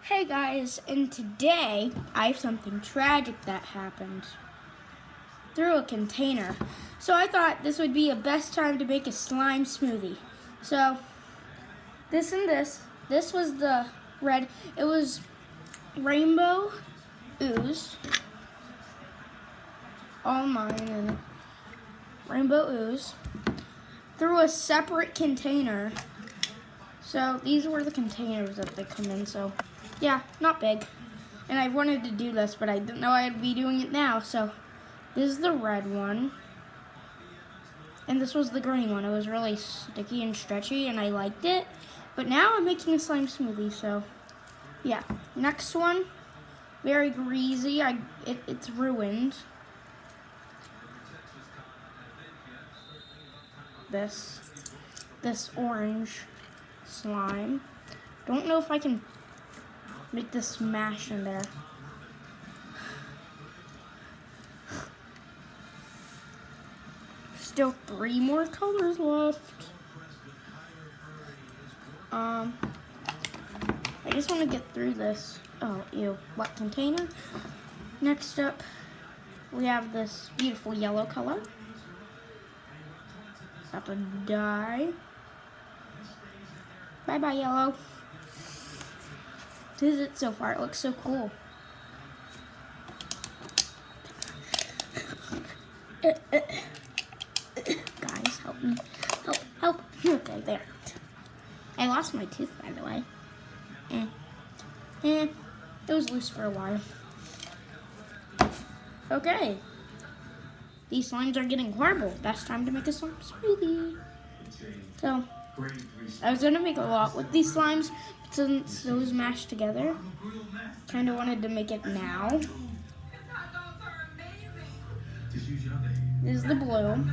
Hey guys, and today I have something tragic that happened through a container. So I thought this would be a best time to make a slime smoothie. So this and this was the red, it was rainbow ooze, all mine, and rainbow ooze through a separate container. So these were the containers that they come in, so yeah, not big. And I wanted to do this, but I didn't know I'd be doing it now. So this is the red one. And this was the green one. It was really sticky and stretchy, and I liked it. But now I'm making a slime smoothie, so yeah. Next one, very greasy. It's ruined. This orange slime. Don't know if I can make this smash in there. Still 3 more colors left. I just want to get through this. Oh, ew, wet container. Next up, we have this beautiful yellow color. About to die. Bye-bye, yellow. This is it so far. It looks so cool. Guys, help me. Help. Okay, there. I lost my tooth, by the way. It was loose for a while. Okay. These slimes are getting horrible. Best time to make a slime smoothie. So, I was gonna make a lot with these slimes, but since those mashed together, kind of wanted to make it now. This is the blue.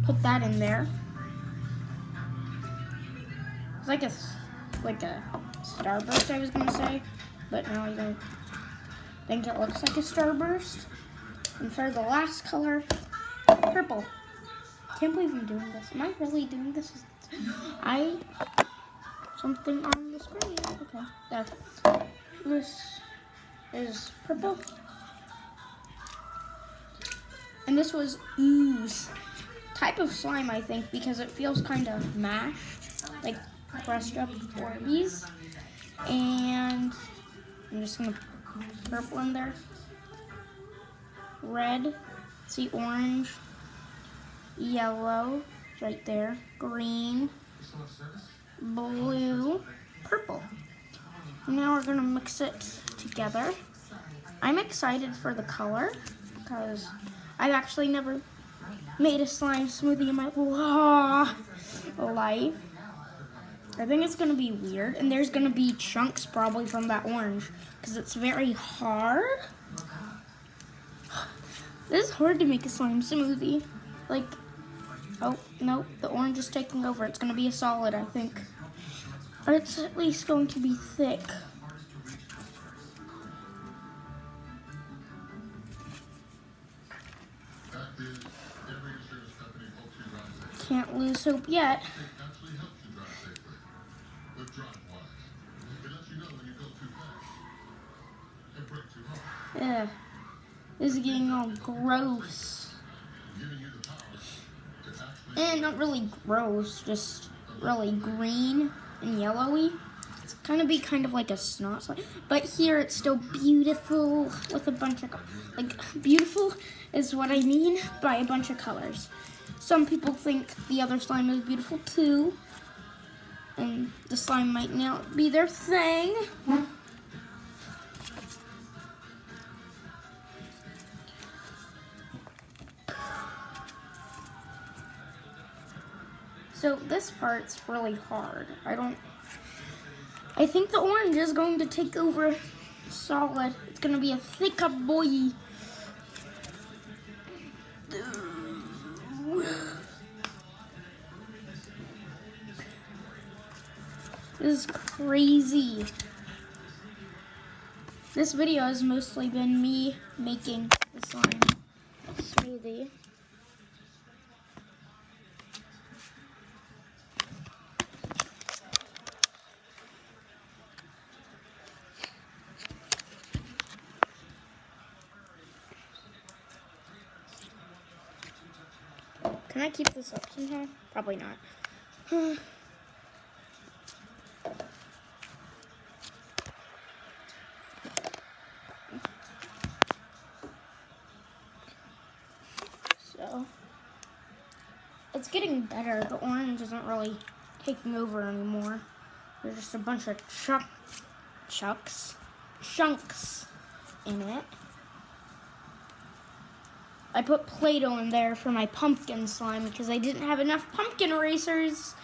Put that in there. It's like a starburst, I was gonna say, but now I don't think it looks like a starburst. And for the last color, purple. Can't believe I'm doing this. Am I really doing this? Something on the screen. Okay, there. This is purple. And this was ooze. Type of slime, I think, because it feels kind of mashed, like crushed up Orbeez. And I'm just gonna put purple in there. Red, see orange, yellow, right there, green, blue, purple. Now we're gonna mix it together. I'm excited for the color because I've actually never made a slime smoothie in my life. I think it's gonna be weird, and there's gonna be chunks probably from that orange because it's very hard. This is hard to make a slime smoothie. Like, oh, no, the orange is taking over. It's going to be a solid, I think. Or it's at least going to be thick. Can't lose hope yet. Ugh. This is getting all gross. And not really gross, just really green and yellowy. It's gonna be kind of like a snot slime. But here it's still beautiful with a bunch of, beautiful is what I mean by a bunch of colors. Some people think the other slime is beautiful too. And the slime might not be their thing. So this part's really hard. I think the orange is going to take over solid. It's gonna be a thick up boy. This is crazy. This video has mostly been me making the slime smoothie. Can I keep this up somehow? Probably not. So, it's getting better. The orange isn't really taking over anymore. There's just a bunch of chunks in it. I put Play-Doh in there for my pumpkin slime because I didn't have enough pumpkin erasers.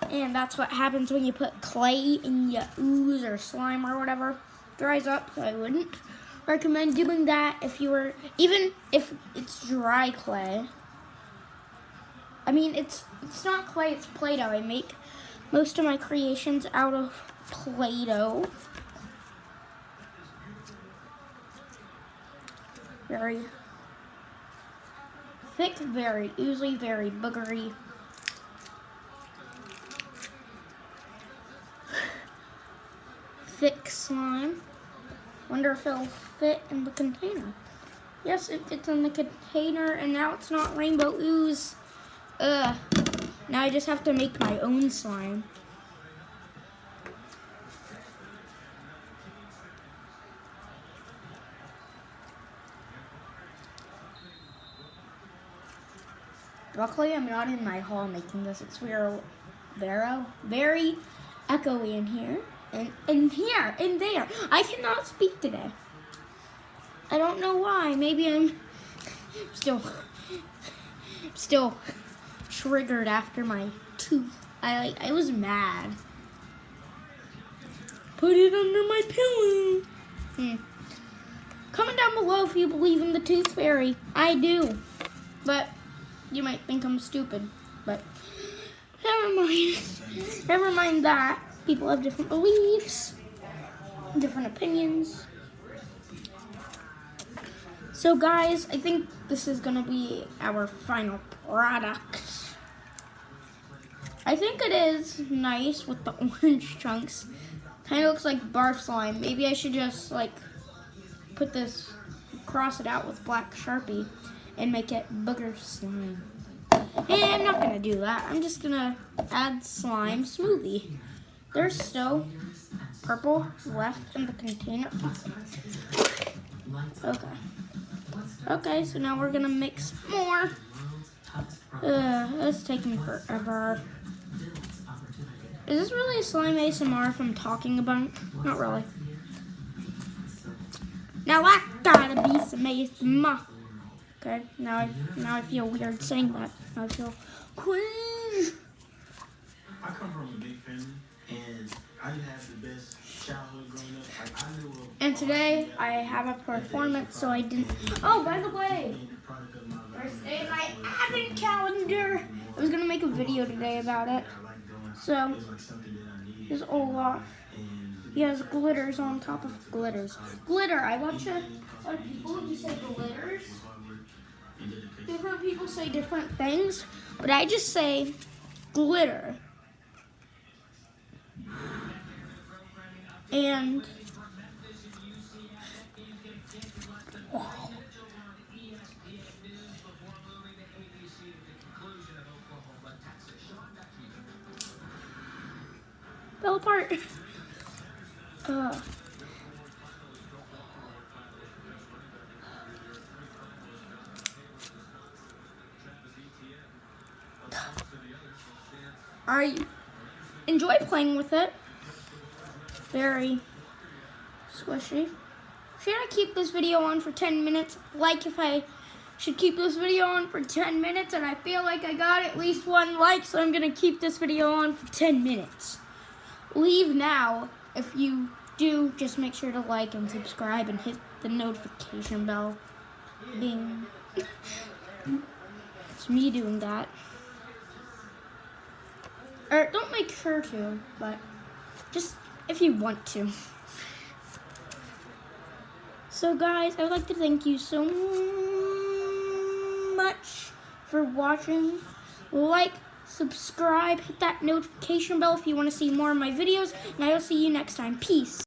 And that's what happens when you put clay in your ooze or slime or whatever. It dries up, so I wouldn't recommend doing that even if it's dry clay. I mean, it's not clay, it's Play-Doh. I make most of my creations out of Play-Doh. Very thick, very oozy, very boogery. Thick slime. Wonder if it'll fit in the container. Yes, it fits in the container, and now it's not rainbow ooze. Now I just have to make my own slime. Luckily, I'm not in my hall making this. It's very echoey in here, and here, and there. I cannot speak today. I don't know why. Maybe I'm still triggered after my tooth. I was mad. Put it under my pillow. Comment down below if you believe in the tooth fairy. I do, but you might think I'm stupid. But never mind. Never mind that. People have different beliefs, different opinions. So guys, I think this is gonna be our final product. I think it is nice with the orange chunks. Kind of looks like barf slime. Maybe I should just like cross it out with black Sharpie and make it booger slime. And I'm not gonna do that. I'm just gonna add slime smoothie. There's still purple left in the container. Okay, so now we're gonna mix more. It's taking forever. Is this really a slime ASMR if I'm talking about? Not really. Now that gotta be some ASMR. Okay, now I feel weird saying that. I feel cringe. I come from a big family, and I didn't have the best childhood growing up. Like, I knew and today I have a performance, so I didn't. Oh, by the way, first day of my advent calendar. I was gonna make a video today about it. So here's Olaf. He has glitters on top of glitters. Glitter. I watch a lot of people who say glitters. Different people say different things, but I just say glitter. And fell apart. I enjoy playing with it. Very squishy. Should I keep this video on for 10 minutes? Like if I should keep this video on for 10 minutes, and I feel like I got at least 1 like, so I'm gonna keep this video on for 10 minutes. Leave now. If you do, just make sure to like and subscribe and hit the notification bell. Ding. It's me doing that. Or don't make sure to, but just if you want to. So guys, I would like to thank you so much for watching. Like, subscribe, hit that notification bell if you want to see more of my videos, and I will see you next time. Peace.